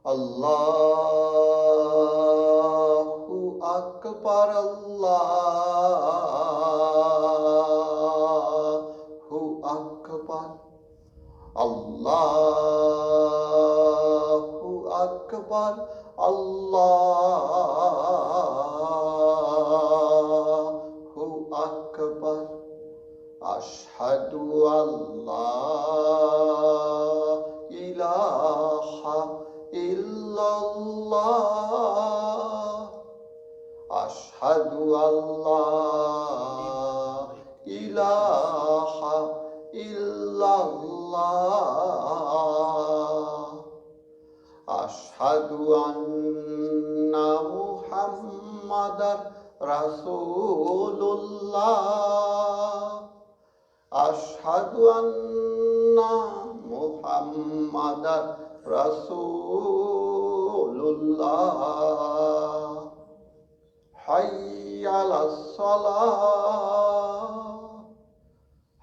Allahu Akbar, Allahu Akbar, Allahu Akbar, Allahu Akbar. Ashhadu an la ilaha illallah. Ashhadu an la ilaha illallah. Ashhadu anna Muhammadan Rasulullah. Ashhadu anna Muhammadan Rasulullah. Hayya ala salah,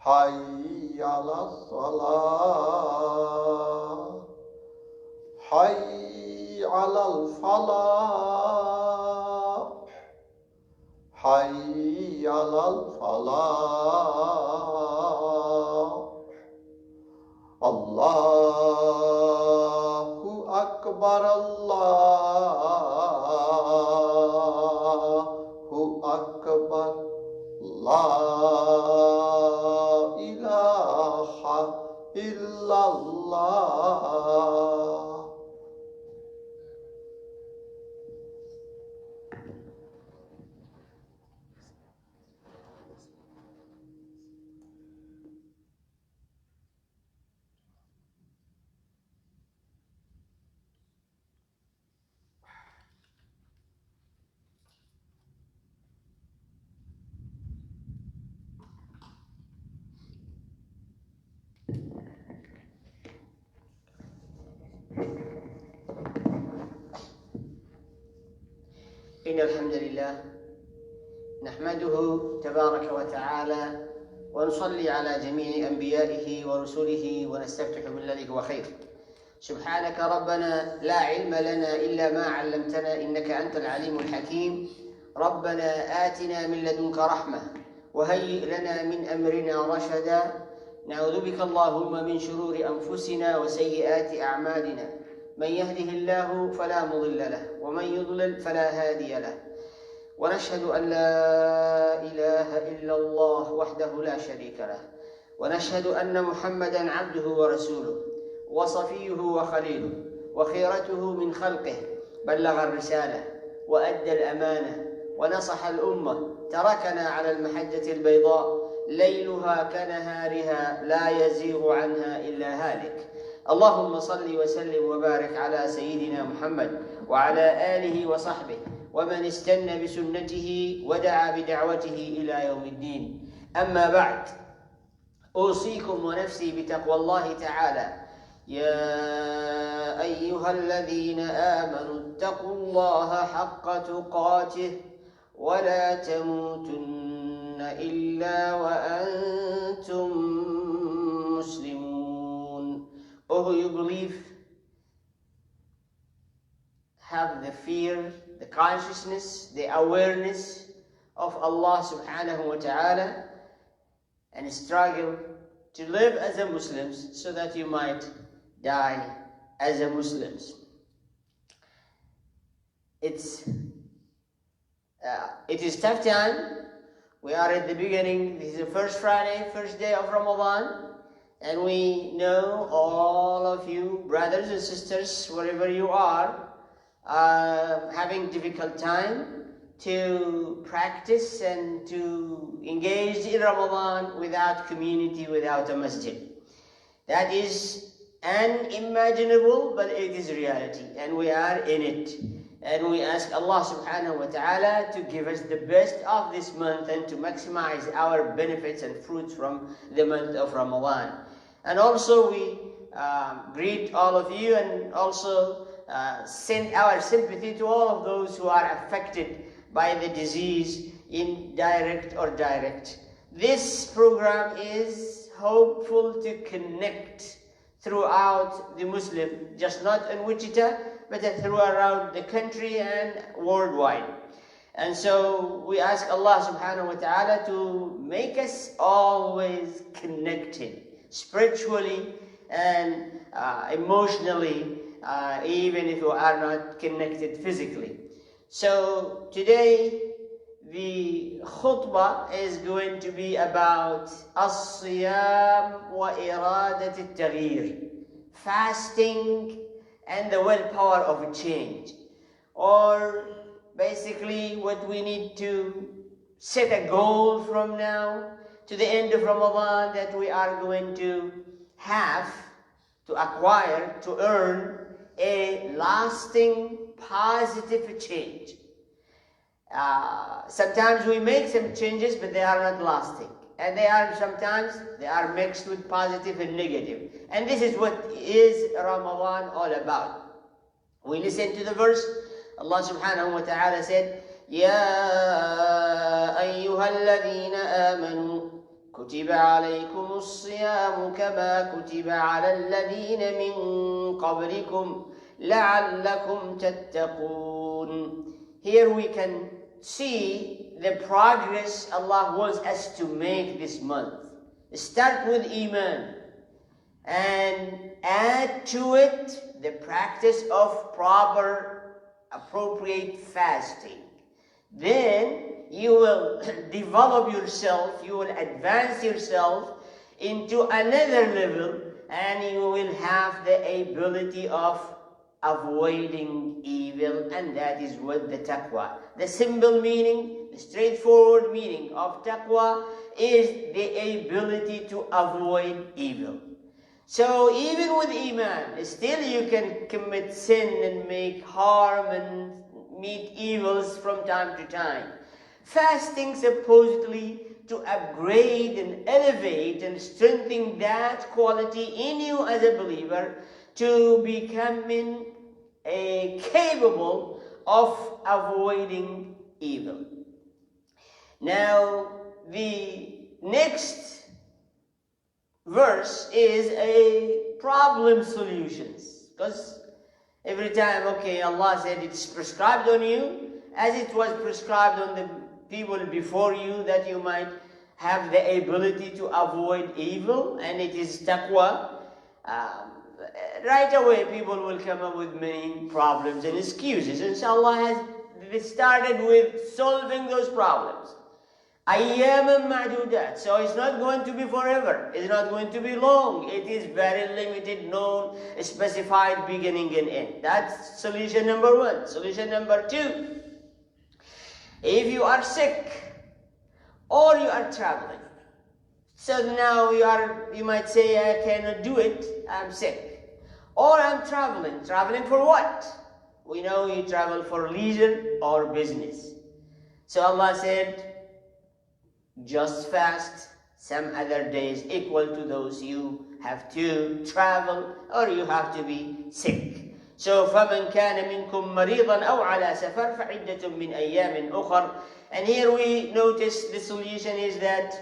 hayya ala salah, hayya ala falah, hayya ala falah. Allahu Akbar, Allahu Akbar, la ilaha illallah. إن الحمد لله نحمده تبارك وتعالى ونصلي على جميع أنبيائه ورسله ونستفتح بالذي هو خير. سبحانك ربنا لا علم لنا إلا ما علمتنا إنك أنت العليم الحكيم. ربنا آتنا من لدنك رحمة وهيئ لنا من أمرنا رشدا. نعوذ بك اللهم من شرور أنفسنا وسيئات أعمالنا. من يهده الله فلا مضل له ومن يضلل فلا هادي له. ونشهد أن لا إله إلا الله وحده لا شريك له. ونشهد أن محمدًا عبده ورسوله وصفيه وخليله وخيرته من خلقه. بلغ الرسالة وأدى الأمانة ونصح الأمة. تركنا على المحجة البيضاء ليلها كنهارها لا يزيغ عنها إلا هالك. اللهم صل وسلم وبارك على سيدنا محمد وعلى آله وصحبه ومن استنى بسنته ودعا بدعوته إلى يوم الدين. أما بعد، أوصيكم ونفسي بتقوى الله تعالى. يا أيها الذين آمنوا اتقوا الله حق تقاته ولا تموتن إلا وأنتم مسلمون. Oh, who you believe, have the fear, the consciousness, the awareness of Allah subhanahu wa ta'ala, and struggle to live as a Muslims so that you might die as a Muslims. It is tough time. We are at the beginning. This is the first Friday, first day of Ramadan. And we know all of you, brothers and sisters, wherever you are having difficult time to practice and to engage in Ramadan without community, without a masjid. That is unimaginable, but it is reality, and we are in it. And we ask Allah subhanahu wa ta'ala to give us the best of this month and to maximize our benefits and fruits from the month of Ramadan. And also we greet all of you and also send our sympathy to all of those who are affected by the disease, indirect or direct. This program is hopeful to connect throughout the Muslim, just not in Wichita, but throughout the country and worldwide. And so we ask Allah subhanahu wa ta'ala to make us always connected spiritually and emotionally, even if we are not connected physically. So today the khutbah is going to be about as-siyam wa iradat al-taghyir, fasting and the willpower of a change, or basically what we need to set a goal from now to the end of Ramadan that we are going to have to acquire, to earn a lasting positive change. Sometimes we make some changes, but they are not lasting, and sometimes they are mixed with positive and negative. And this is what is Ramadan all about. We listen to the verse. Allah subhanahu wa ta'ala said, يَا أَيُّهَا الَّذِينَ آمَنُوا كُتِبَ عَلَيْكُمُ الصِّيَامُ كَمَا كُتِبَ عَلَى الَّذِينَ مِن قَبْلِكُمْ لَعَلَّكُمْ تَتَّقُونَ. Here we can see the progress Allah wants us to make this month. Start with Iman and add to it the practice of proper, appropriate fasting. Then you will develop yourself, you will advance yourself into another level, and you will have the ability of avoiding evil, and that is what the taqwa. The simple meaning, the straightforward meaning of taqwa is the ability to avoid evil. So even with Iman, still you can commit sin and make harm and meet evils from time to time. Fasting supposedly to upgrade and elevate and strengthen that quality in you as a believer to becoming capable of avoiding evil. Now, the next verse is a problem solutions, because every time, okay, Allah said it's prescribed on you as it was prescribed on the people before you, that you might have the ability to avoid evil, and it is taqwa. Right away people will come up with many problems and excuses, and so Allah has started with solving those problems. Ayyam ma'dudat. So it's not going to be forever. It's not going to be long. It is very limited, known, specified beginning and end. That's solution number one. Solution number two. If you are sick or you are traveling, so now you might say, I cannot do it, I'm sick. Or I'm traveling. Traveling for what? We know you travel for leisure or business. So Allah said, just fast some other days equal to those you have to travel or you have to be sick. So فَمَنْ كَانَ مِنْكُمْ مَرِيضًا أَوْ عَلَى سَفَرٍ فَعِدَّةٌ مِّنْ أَيَّامٍ أُخَرٍ. And here we notice the solution is that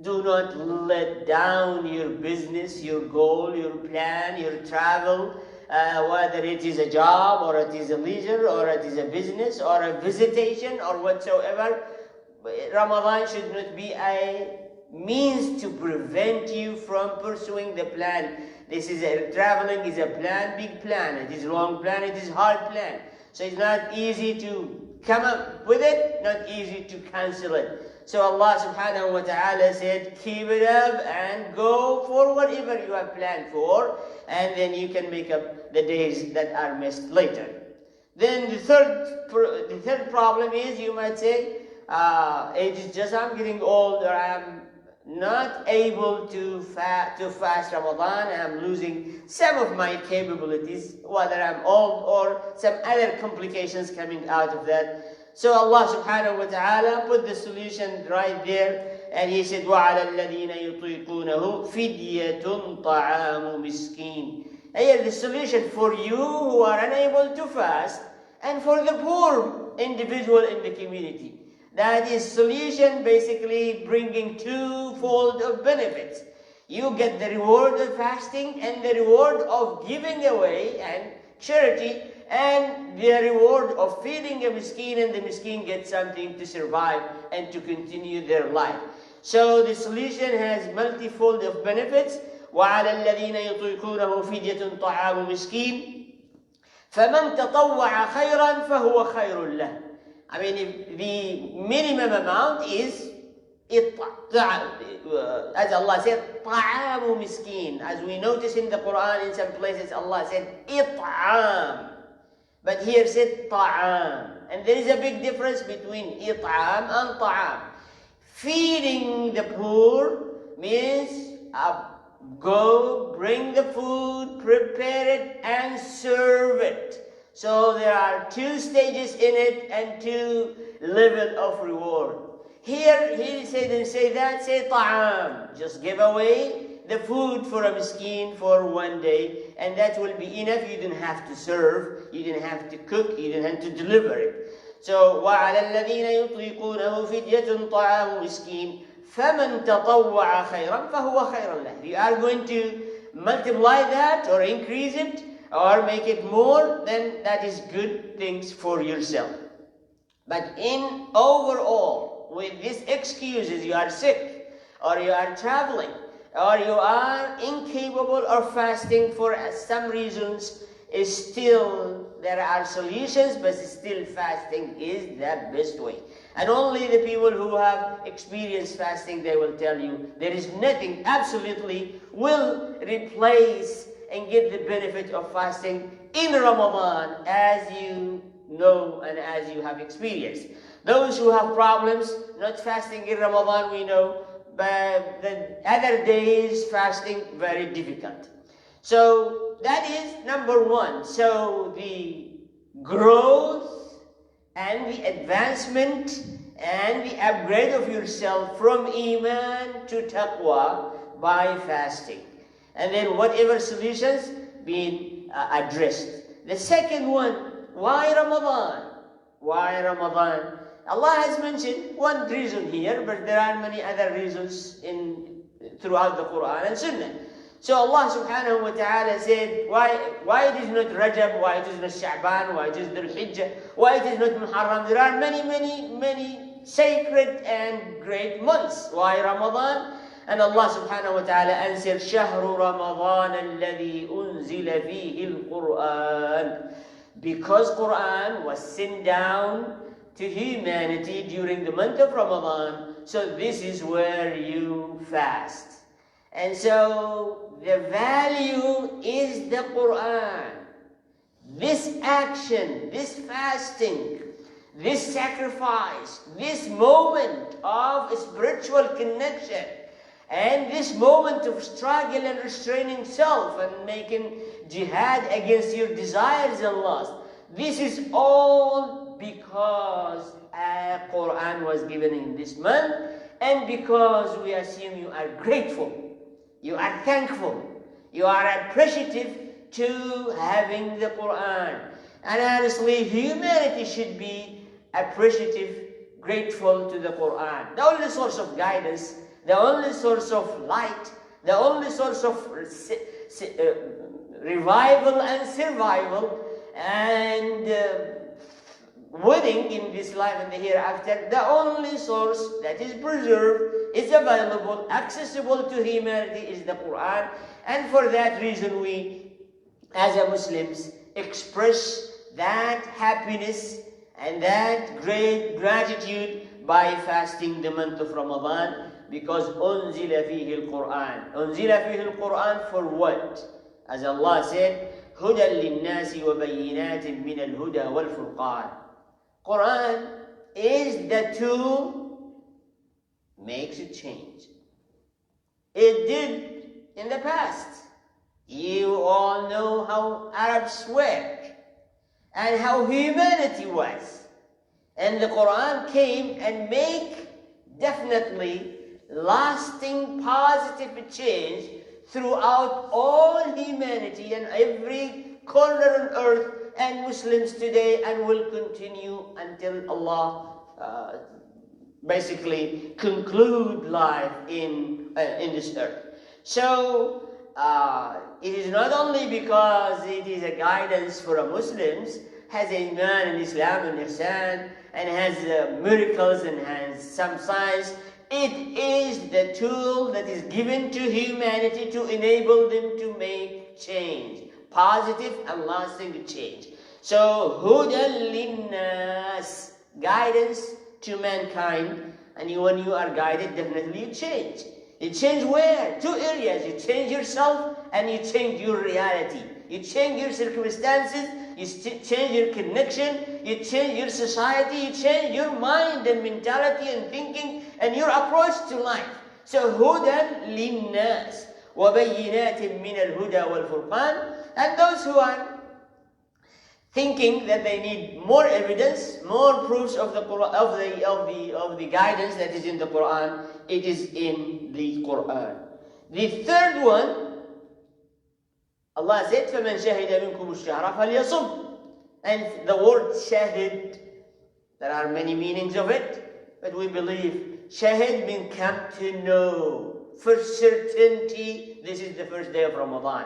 do not let down your business, your goal, your plan, your travel, whether it is a job or it is a leisure or it is a business or a visitation or whatsoever. Ramadan should not be a means to prevent you from pursuing the plan. Traveling is a plan, big plan. It is long plan, it is hard plan. So it's not easy to come up with it, not easy to cancel it. So Allah subhanahu wa ta'ala said, keep it up and go for whatever you have planned for, and then you can make up the days that are missed later. Then the third problem is, you might say, it is just I'm getting old, or I'm not able to fast Ramadan, I'm losing some of my capabilities, whether I'm old or some other complications coming out of that. So Allah subhanahu wa ta'ala put the solution right there, and He said, وَعَلَى الَّذِينَ يُطِيقُونَهُ فِدْيَةٌ طَعَامُ مِسْكِينٍ. Here the solution for you who are unable to fast, and for the poor individual in the community. That is solution basically bringing twofold of benefits. You get the reward of fasting and the reward of giving away and charity, and the reward of feeding a miskin, and the miskin gets something to survive and to continue their life. So the solution has multifold of benefits. وعلى الذين يطيقونه فدية طعام مسكين فمن تطوع خيرا فهو خير له. I mean, if the minimum amount is as Allah said, طعام مسكين. As we notice in the Quran, in some places Allah said إطعام, but here said طعام. And there is a big difference between إطعام and طعام. Feeding the poor means go, bring the food, prepare it, and serve it. So there are two stages in it and two levels of reward. Here he didn't say that, say ta'am. Just give away the food for a miskin for one day, and that will be enough. You didn't have to serve, you didn't have to cook, you didn't have to deliver it. So وَعَلَى الَّذِينَ يُطِيقُونَهُ فِدْيَةٌ طَعَامُ مِسْكِينٍ فَمَنْ تَطَوَّعَ خَيْرًا فَهُوَ خَيْرًا لَهُ. You are going to multiply that or increase it or make it more, then that is good things for yourself. But in overall, with these excuses, you are sick or you are traveling or you are incapable of fasting for some reasons, still there are solutions, but still fasting is the best way. And only the people who have experienced fasting, they will tell you there is nothing absolutely will replace and get the benefit of fasting in Ramadan, as you know and as you have experienced. Those who have problems not fasting in Ramadan, we know, but the other days fasting very difficult. So that is number one. So the growth and the advancement and the upgrade of yourself from Iman to Taqwa by fasting. And then whatever solutions being addressed. The second one, why Ramadan? Why Ramadan? Allah has mentioned one reason here, but there are many other reasons throughout the Quran and Sunnah. So Allah subhanahu wa ta'ala said, why it is not Rajab, why it is not Sha'ban, why it is Dhul Hijjah, why it is not Muharram. There are many sacred and great months. Why Ramadan? And Allah subhanahu wa ta'ala answered, شهر رمضان الذي أنزل فيه القرآن. Because Quran was sent down to humanity during the month of Ramadan, so this is where you fast. And so the value is the Quran. This action, this fasting, this sacrifice, this moment of spiritual connection, and this moment of struggle and restraining self and making jihad against your desires and lusts, this is all because Quran was given in this month, and because we assume you are grateful, you are thankful, you are appreciative to having the Quran. And honestly, humanity should be appreciative, grateful to the Quran. The only source of guidance, the only source of light, the only source of revival and survival and winning in this life and the hereafter, the only source that is preserved, is available, accessible to humanity is the Quran. And for that reason we, as a Muslims, express that happiness and that great gratitude by fasting the month of Ramadan, because أنزل فيه القرآن. أنزل فيه القرآن for what? As Allah said, هدى للناس وبينات من الهدى والفرقان. Quran is the tool, makes a change. It did in the past. You all know how Arabs were and how humanity was. And the Quran came and make definitely lasting positive change throughout all humanity and every corner on earth, and Muslims today, and will continue until Allah basically conclude life in this earth. So it is not only because it is a guidance for Muslims, has Iman and Islam and Ihsan, and has miracles and has some science. It is the tool that is given to humanity to enable them to make change, positive and lasting change. So, hudan linnas, guidance to mankind, and when you are guided, definitely you change. You change where? Two areas. You change yourself and you change your reality. You change your circumstances, you change your connection, you change your society, you change your mind and mentality and thinking and your approach to life. So, hudan linnas wa bayyinatin min al-huda wal-furqan. And those who are thinking that they need more evidence, more proofs of the Quran, of the guidance that is in the Quran, it is in the Quran. The third one, Allah said, فَمَنْ شَهِدَ مِنْكُمُ الشَّهْرَ فَلْيَصُمْ. And the word shahid, there are many meanings of it, but we believe shahid means come to know for certainty this is the first day of Ramadan.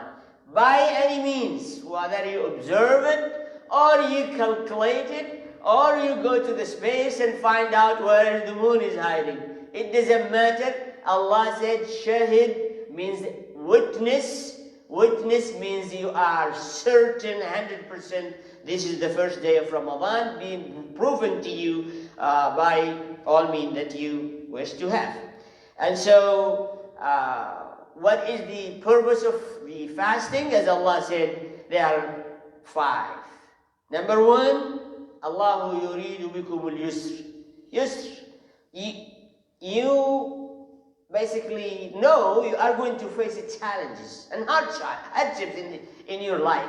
By any means, whether you observe it, or you calculate it, or you go to the space and find out where the moon is hiding. It doesn't matter. Allah said shahid means witness. Witness means you are certain 100% this is the first day of Ramadan, being proven to you by all means that you wish to have. And so, what is the purpose of the fasting? As Allah said, there are 5. Number 1, Allahu yuridu bikum al-yusr. Yusr. You basically know you are going to face challenges and hardships in your life.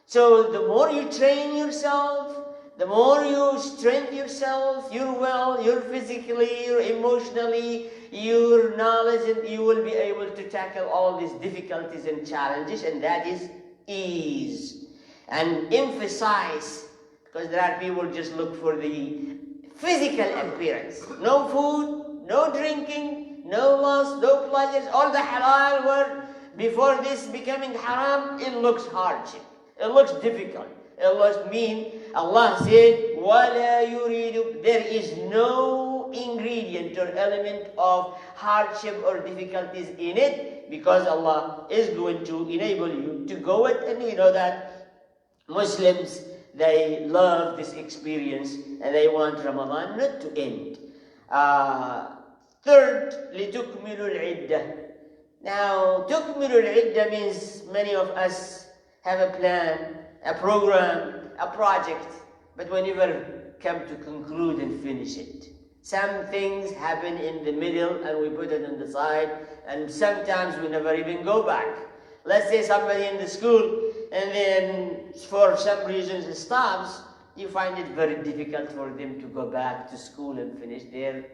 So the more you train yourself, the more you strengthen yourself, your physically, your emotionally, your knowledge, and you will be able to tackle all these difficulties and challenges, and that is ease. And emphasize, because there are people just look for the physical appearance. No food, no drinking, no lust, no pleasures, all the halal word. Before this becoming haram, it looks hardship. It looks difficult. It looks mean. Allah said, وَلَا يُرِيدُ. There is no ingredient or element of hardship or difficulties in it, because Allah is going to enable you to go it. And you know that Muslims, they love this experience and they want Ramadan not to end. Third, لِتُكْمِلُ الْعِدَّةِ. Now, تُكْمِلُ الْعِدَّةِ means many of us have a plan, a program, a project, but we never come to conclude and finish it. Some things happen in the middle and we put it on the side, and sometimes we never even go back. Let's say somebody in the school, and then for some reasons it stops, you find it very difficult for them to go back to school and finish their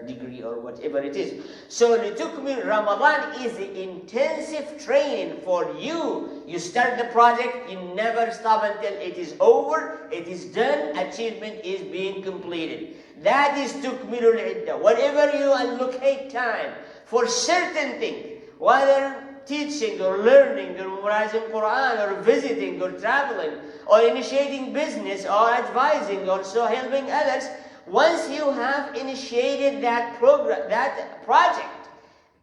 degree or whatever it is. So Ramadan is an intensive training for you. You start the project, you never stop until it is over, it is done, achievement is being completed. That is tukmilul iddah. Whatever you allocate time for certain thing, whether teaching or learning or memorizing Quran or visiting or traveling or initiating business or advising or so helping others, once you have initiated that program, that project,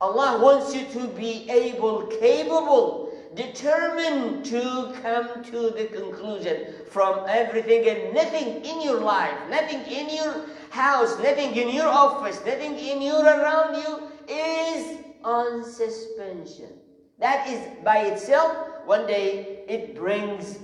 Allah wants you to be able, capable, determined to come to the conclusion from everything, and nothing in your life, nothing in your house, nothing in your office, nothing in your around you is on suspension. That is by itself, one day it brings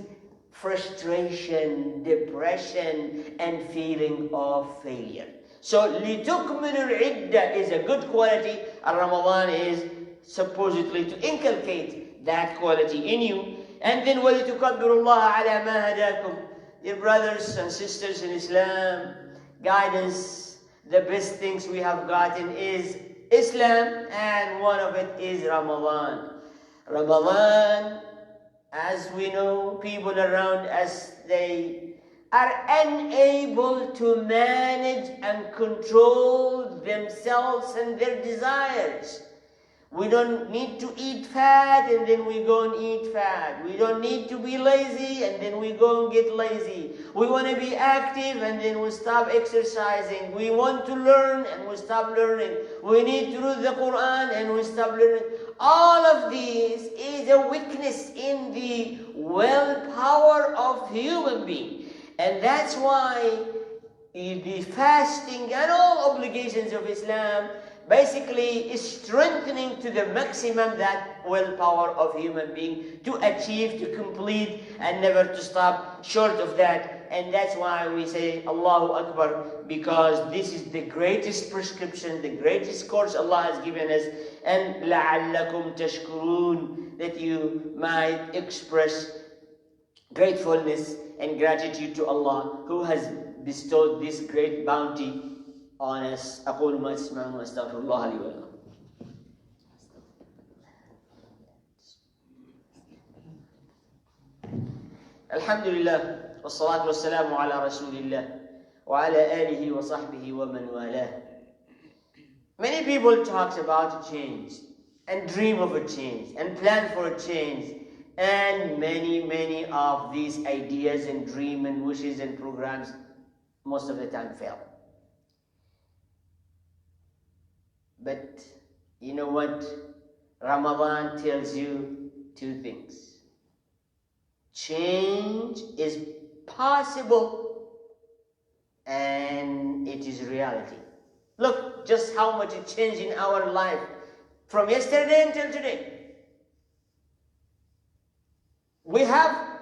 frustration, depression, and feeling of failure. So, لِتُكْمِلُ الْعِدَّةِ is a good quality, and Ramadan is supposedly to inculcate that quality in you. And then, وَلِتُكَبِّرُ اللَّهَ عَلَى مَا هَدَاكُمْ. Dear brothers and sisters in Islam, guidance, the best things we have gotten is Islam, and one of it is Ramadan. Ramadan, as we know, people around us, they are unable to manage and control themselves and their desires. We don't need to eat fat and then we go and eat fat. We don't need to be lazy and then we go and get lazy. We want to be active and then we stop exercising. We want to learn and we stop learning. We need to read the Quran and we stop learning. All of these is a weakness in the willpower of human being. And that's why the fasting and all obligations of Islam basically is strengthening to the maximum that willpower of human being to achieve, to complete, and never to stop short of that. And that's why we say Allahu Akbar, because this is the greatest prescription, the greatest course Allah has given us. And لَعَلَّكُمْ تَشْكُرُونَ, that you might express gratefulness and gratitude to Allah who has bestowed this great bounty on us. أقول ما تسمعون وأستغفر الله لي ولكم. الحمد لله والصلاة والسلام على رسول الله وعلى آله وصحبه ومن والاه. Many people talk about change and dream of a change and plan for a change, and many of these ideas and dreams and wishes and programs most of the time fail. But you know what? Ramadan tells you two things. Change is possible and it is reality. Look just how much it changed in our life from yesterday until today. We have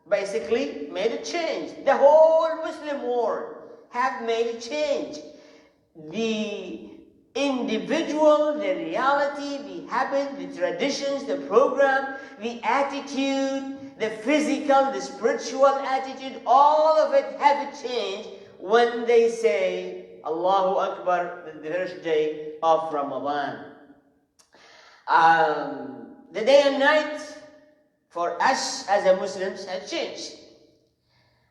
basically made a change. The whole Muslim world have made a change. The individual, the reality, the habit, the traditions, the program, the attitude, the physical, the spiritual attitude, all of it have a change when they say Allahu Akbar, the first day of Ramadan. The day and night for us as a Muslims have changed.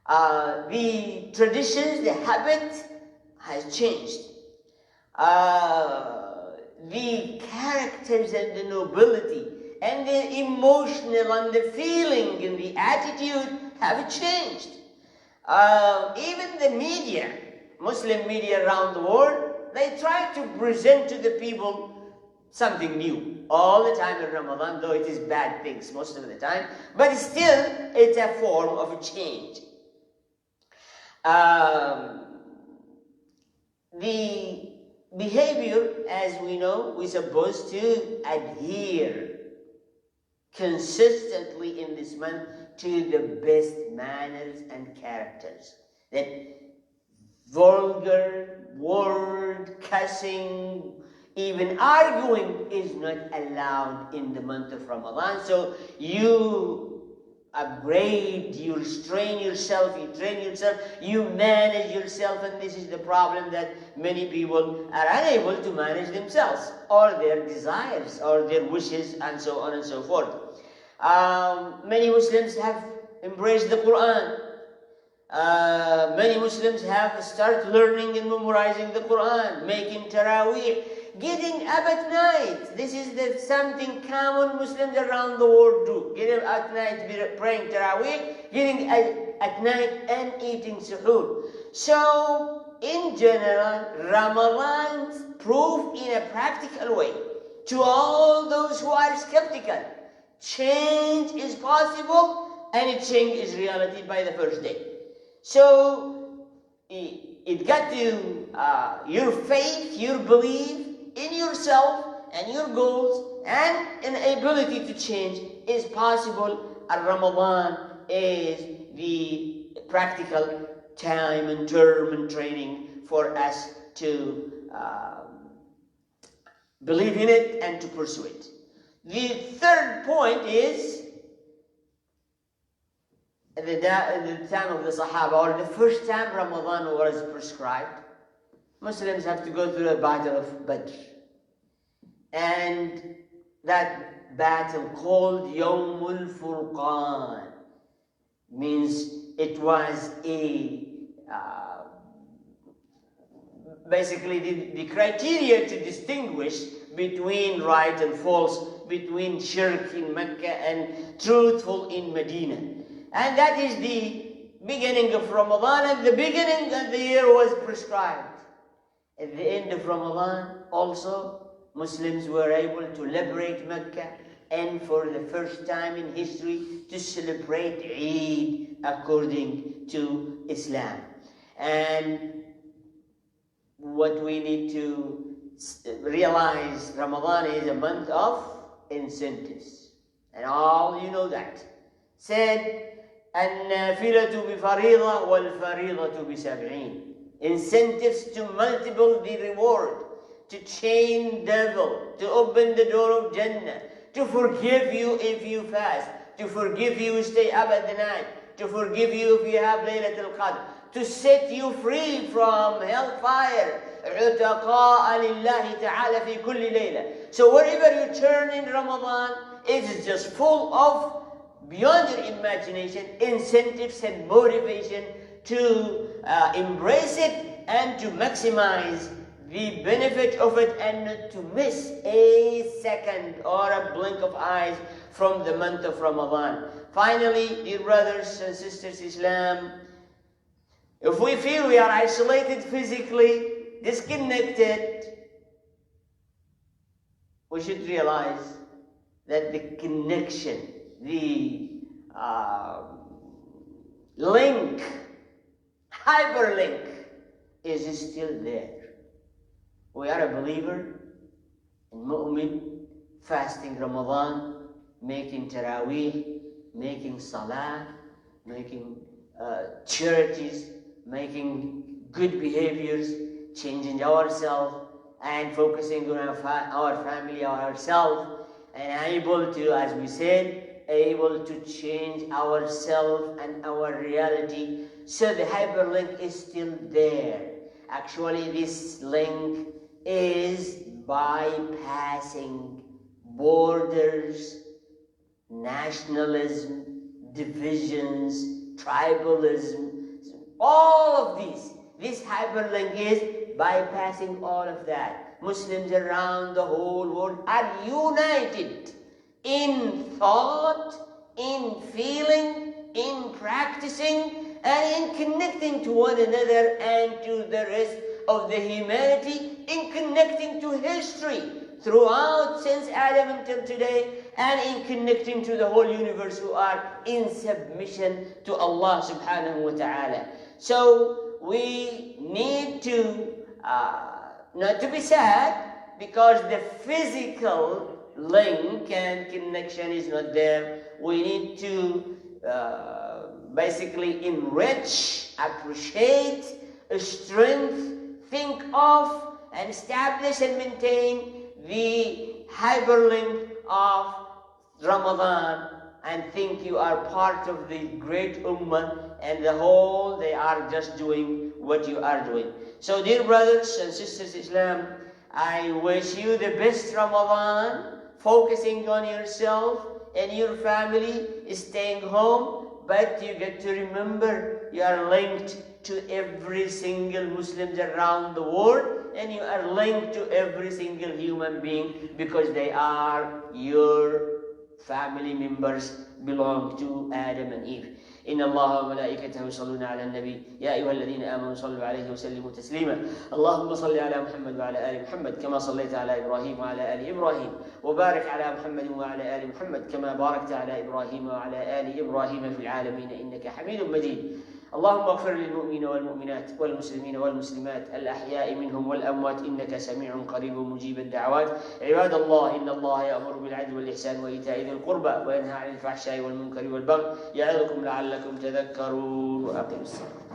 The traditions, the habit has changed. The characters and the nobility and the emotional and the feeling and the attitude have changed. Even the media, Muslim media around the world, they try to present to the people something new all the time in Ramadan, though it is bad things most of the time, but still it's a form of change. The behavior, as we know, we're supposed to adhere consistently in this month to the best manners and characters. That vulgar word, cussing, even arguing is not allowed in the month of Ramadan. So you upgrade, you restrain yourself, you train yourself, you manage yourself, and this is the problem that many people are unable to manage themselves, or their desires, or their wishes, and so on and so forth. Many Muslims have embraced the Quran. Many Muslims have started learning and memorizing the Quran, making Taraweeh, getting up at night. This is something common Muslims around the world do. Getting up at night, praying Taraweeh, getting at night and eating suhoor. So, in general, Ramadan proved in a practical way to all those who are skeptical. Change is possible and change is reality by the first day. So, it got to your faith, your belief in yourself and your goals and an ability to change is possible, and Ramadan is the practical time and term and training for us to believe in it and to pursue it. The third point is at the time of the Sahaba, or the first time Ramadan was prescribed, Muslims have to go through a battle of Badr. And that battle called Yawmul Furqan means it was a basically the criteria to distinguish between right and false, between shirk in Mecca and truthful in Medina. And that is the beginning of Ramadan, and the beginning of the year was prescribed. At the end of Ramadan, also, Muslims were able to liberate Mecca and for the first time in history to celebrate Eid according to Islam. And what we need to realize, Ramadan is a month of incentives. And all you know that. Said, النافلة بفريضة والفريضة بسبعين. Incentives to multiple the reward, to chain devil, to open the door of Jannah, to forgive you if you fast, to forgive you stay up at the night, to forgive you if you have Laylatul Qadr, to set you free from hellfire. عتقاء لله تعالى في كل ليلة. So wherever you turn in Ramadan, it is just full of, beyond your imagination, incentives and motivation to embrace it and to maximize the benefit of it and not to miss a second or a blink of eyes from the month of Ramadan. Finally, dear brothers and sisters, Islam, if we feel we are isolated physically, disconnected, we should realize that the connection, the link, hyperlink is still there. We are a believer and mu'min, fasting Ramadan, making Taraweeh, making Salah, making charities, making good behaviors, changing ourselves and focusing on our family, ourselves, and able to, as we said, able to change ourselves and our reality. So the hyperlink is still there. Actually, this link is bypassing borders, nationalism, divisions, tribalism, all of these. This hyperlink is bypassing all of that. Muslims around the whole world are united in thought, in feeling, in practicing, and in connecting to one another and to the rest of the humanity, in connecting to history throughout since Adam until today, and in connecting to the whole universe who are in submission to Allah subhanahu wa ta'ala. So we need to not to be sad because the physical link and connection is not there. We need to basically enrich, appreciate, strength, think of, and establish and maintain the hyperlink of Ramadan, and think you are part of the great ummah, and the whole they are just doing what you are doing. So dear brothers and sisters Islam, I wish you the best Ramadan, focusing on yourself and your family, staying home, but you get to remember you are linked to every single Muslims around the world, and you are linked to every single human being because they are your family members, belong to Adam and Eve. إن الله وملائكته يصلون على النبي يا أيها الذين آمنوا صلوا عليه وسلموا تسليما اللهم صل على محمد وعلى آل محمد كما صليت على إبراهيم وعلى آل إبراهيم وبارك على محمد وعلى آل محمد كما باركت على إبراهيم وعلى آل إبراهيم في العالمين إنك حميد مجيد اللهم اغفر للمؤمنين والمؤمنات والمسلمين والمسلمات الأحياء منهم والأموات إنك سميع قريب مجيب الدعوات عباد الله إن الله يأمر بالعدل والإحسان وإيتاء ذي القربى وينهى عن الفحشاء والمنكر والبغي يعظكم لعلكم تذكرون وأقيموا الصلاة.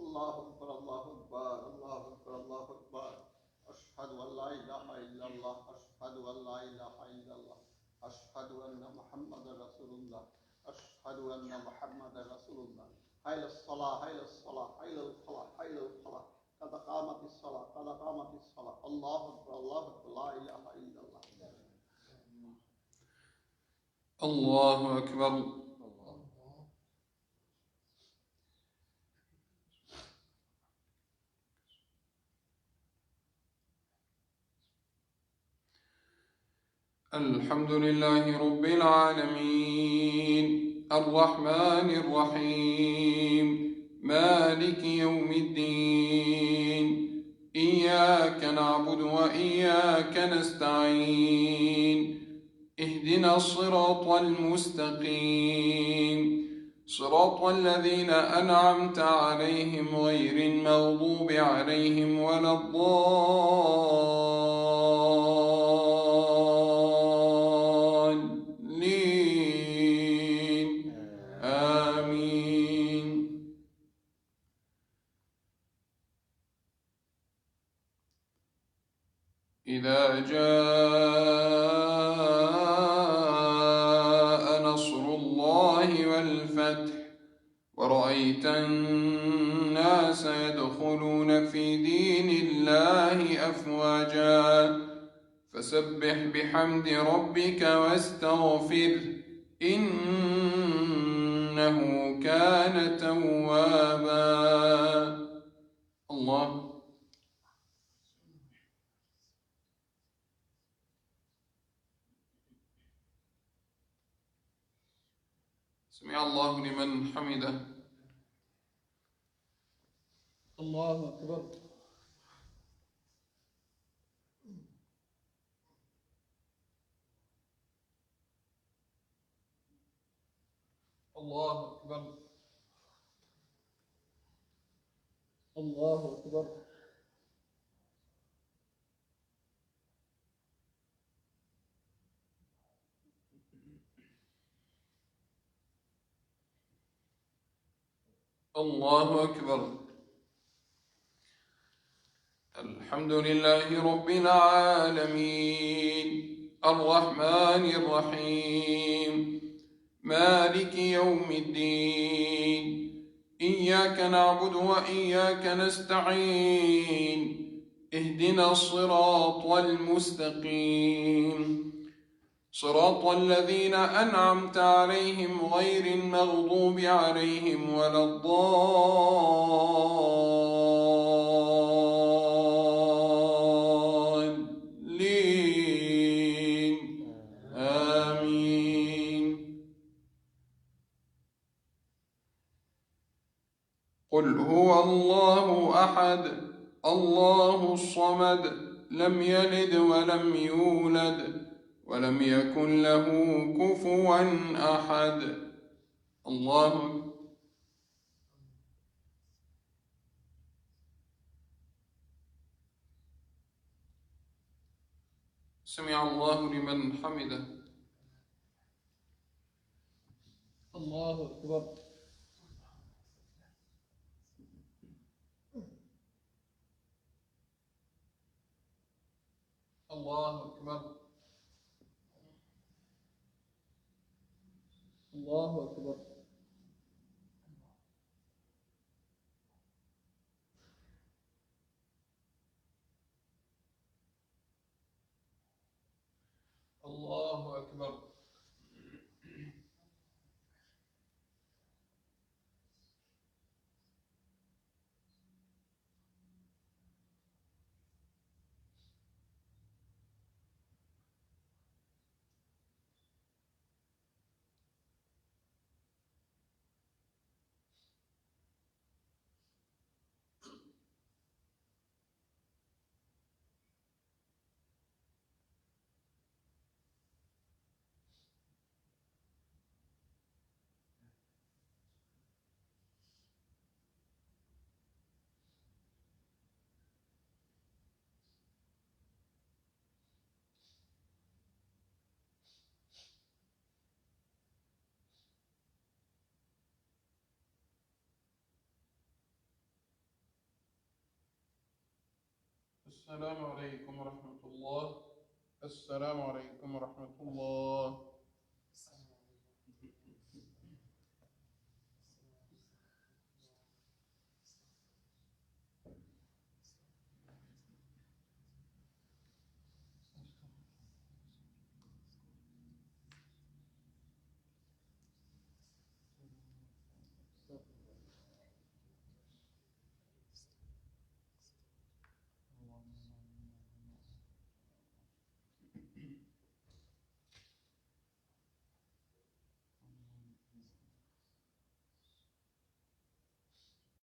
Allahu Akbar, Allahu Akbar, Allahu Akbar, Allahu Akbar. أشهد أن لا إله إلا الله أشهد أن محمد رسول الله أشهد أن محمد رسول الله حي الصلاة حي الصلاة حي الفلاح حي الفلاح قد قامت الصلاة قد قامت الصلاة الله أكبر الله أكبر لا إله إلا الله الله أكبر. الحمد لله رب العالمين الرحمن الرحيم مالك يوم الدين إياك نعبد وإياك نستعين اهدنا الصراط المستقيم صراط الذين أنعمت عليهم غير المغضوب عليهم ولا الضالين آمين. إذا جاء نصر الله والفتح ورأيت الناس يدخلون في دين الله أفواجا فسبح بحمد ربك واستغفره إنه كان توابا. الله سمع الله لمن حمده. الله أكبر. الله أكبر. الله أكبر. الله أكبر. الحمد لله رب العالمين الرحمن الرحيم مالك يوم الدين إياك نعبد وإياك نستعين اهدنا الصراط المستقيم صراط الذين أنعمت عليهم غير المغضوب عليهم ولا الضالين آمين. قل هو الله أحد الله الصمد لم يلد ولم يولد ولم يكن له كفوا أحد. الله سمع الله لمن حمده. الله أكبر. الله أكبر. الله أكبر. الله أكبر. السلام عليكم ورحمة الله السلام عليكم ورحمة الله.